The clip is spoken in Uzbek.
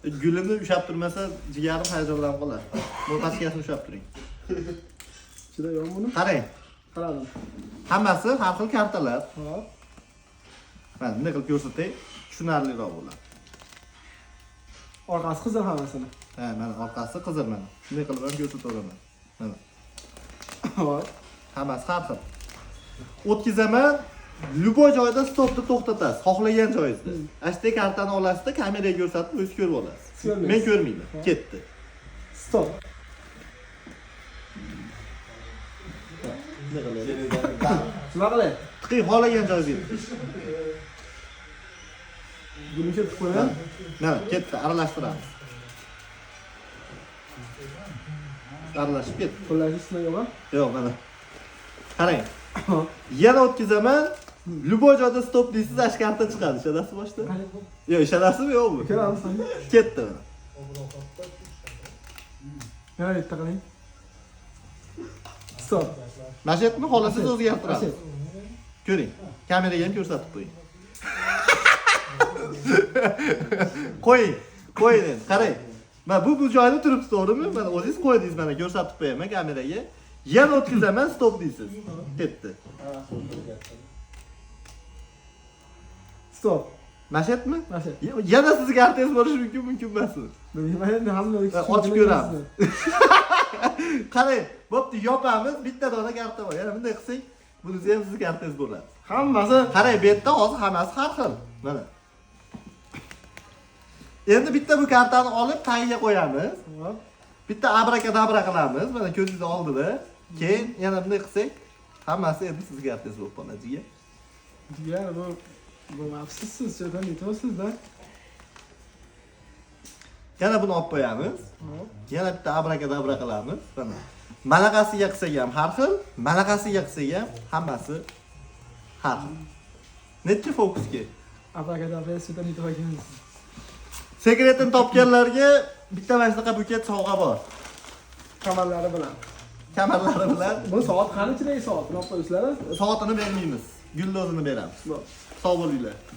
Gulini ushlab turmasa, jigarim hayajonlanib qolar. Bu pastgasini ushlab turing. Ichida yo'q buni. Qarang. Qaradim. Hammasi har xil kartalar. Hop. Mana bunday qilib ko'rsatay, tushunarliroq bo'ladi. Orqasi qizil hammasini. Ha, mana orqasi qizil mana. Bunday qilib ham ko'rsataveraman. Mana. Hop. Hammasi har xil. O'tkazaman, любой joyda stopni to'xtatasiz, xohlagan joyingizda. Ashday kartani olasizda, kameraga ko'rsatib, o'zingiz ko'rib olasiz. Men ko'rmayman. Ketdi. Stop. Nima qiladi? Nima qilay? Tiqing, xohlagan joyingizga. Buni ketib qo'ygan. Mana, ketdi, aralashtiramiz. Aralashib ketdi. Qo'llashismi yo'qmi? Yo'q, mana. Qarang. Yana o'tkazaman. Любой joyda stop deysiz, ash karta chiqadi. Ishadasiz boshda? Yo'q, ishadasizmi yo'qmi? Ko'ramiz. Ketdi. Yana bitta qiling. Stop. Mashetni xohlasangiz o'zgartirasiz. Ko'ring. Kameraga ham ko'rsatib qo'ying. Qo'ying. Qo'ying endi. Qarang. Mana bu joyda turibdi, to'g'rimi? Mana o'zingiz qo'ydingiz, mana ko'rsatib qo'yaman kameraga. Yana o'tkazaman, stop deysiz. Ketdi. Stop. Mashetmi? Mashet. Yana sizga artez bo'lishi mumkin emasmi? Bilmayman, hamma Ochib ko'ramiz. Qarang, bo'pti, yopamiz, bitta dona karta bor. Yana bunday qilsak, bunisi ham sizga artez bo'ladi. Hammasi. Qarang, bu yerda hozir hammasi har xil. Mana. Endi bitta bu kartani olib tagiga qo'yamiz. Hop. Bitta abrakadabra qilamiz. Mana ko'zingiz oldida. Keyin yana bunday qilsak, hammasi endi sizga artez bo'lib qoladi. Jigar, bu mavsumsiz, cho'dan yetasiz-da. Yana buni olib qo'yamiz. Yana bitta abrakadabra qilamiz. Mana. Manaqasiga qilsak ham har xil, manaqasiga qilsak ham hammasi har xil. Necha fokusga? Abrakadabra cho'dan yetasiz. Sekretini topganlarga bitta mana shunaqa buket sovg'a bor. Kamarlari bilan. Kamarlari bilan. Bu soat qanchalik soat? Nima qo'yisizlar? Soatini bermaymiz. Gulni o'zini beramiz. Sog' bo'linglar.